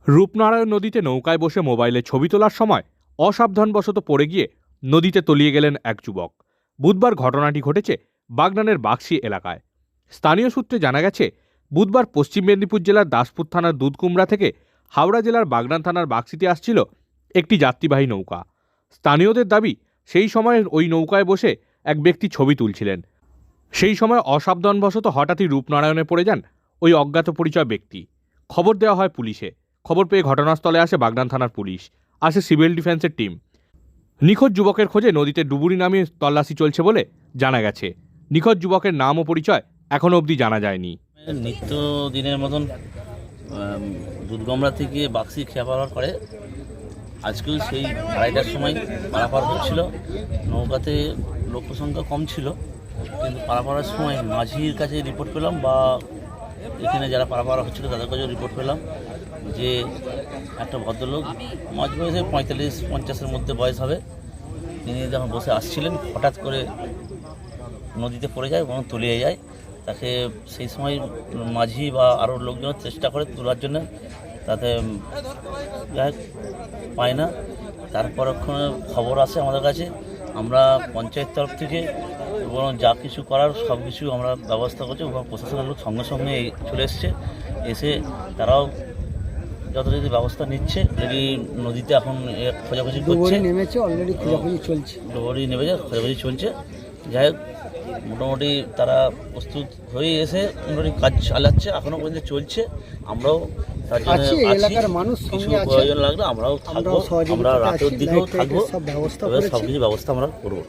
রূপনারায়ণ নদীতে নৌকায় বসে মোবাইলে ছবি তোলার সময় অসাবধানবশত পড়ে গিয়ে নদীতে তলিয়ে গেলেন এক যুবক। বুধবার ঘটনাটি ঘটেছে বাগনানের বাক্সি এলাকায়। স্থানীয় সূত্রে জানা গেছে, বুধবার পশ্চিম মেদিনীপুর জেলার দাসপুর থানার দুধকুমড়া থেকে হাওড়া জেলার বাগনান থানার বাক্সিতে আসছিল একটি যাত্রীবাহী নৌকা। স্থানীয়দের দাবি, সেই সময় ওই নৌকায় বসে এক ব্যক্তি ছবি তুলছিলেন। সেই সময় অসাবধানবশত হঠাৎই রূপনারায়ণে পড়ে যান ওই অজ্ঞাত পরিচয় ব্যক্তি। খবর দেওয়া হয় পুলিশে। খবর পেয়ে ঘটনাস্থলে আসে বাগনান থানার পুলিশ, আসে সিভিল ডিফেন্সের টিম। নিখোঁজ যুবকের খোঁজে নদীতে ডুবুরি নামিয়ে তল্লাশি চলছে বলে জানা গেছে। নিখোঁজ যুবকের নাম ও পরিচয় এখনও অবধি জানা যায়নি। নিত্য দিনের মতন দুধগমরা থেকে বাক্সি খেয়াপার করে আজকেও সেই 2:30টার সময় পারাপার হচ্ছিল। নৌকাতে লোক সংখ্যা কম ছিল, কিন্তু পারাপারের সময় মাঝির কাছে রিপোর্ট পেলাম, বা এখানে যারা পারাপার হচ্ছিল তাদের কাছেও রিপোর্ট পেলাম যে একটা ভদ্রলোক, মাঝ বয়সে 45-50-এর মধ্যে বয়স হবে, তিনি যখন বসে আসছিলেন হঠাৎ করে নদীতে পড়ে যায় এবং তলিয়ে যায়। তাকে সেই সময় মাঝি বা আরও লোকজন চেষ্টা করে তোলার জন্য, তাতে পায় না। তারপর খবর আসে আমাদের কাছে, আমরা পঞ্চায়েত তরফ থেকে এবং যা কিছু করার সব কিছু আমরা ব্যবস্থা করছি এবং প্রশাসনের লোক সঙ্গে সঙ্গে চলে এসে তারাও যথাযথ ব্যবস্থা নিচ্ছে। যদি নদীতে এখন খোঁজাখুঁজি করছে, নেমেছে, অলরেডি খোঁজাখুঁজি চলছে, ডুবুরি নেমেছে, খোঁজাখুঁজি চলছে। যাই হোক, মোটামুটি তারা প্রস্তুত হয়ে এসে মোটামুটি কাজ চালাচ্ছে, এখনও পর্যন্ত চলছে। আমরাও তার জন্য আছি, এলাকার মানুষ কিছু প্রয়োজন লাগলে আমরাও থাকবো, আমরা রাতের দিকেও থাকবো, সব কিছু ব্যবস্থা আমরা করবো।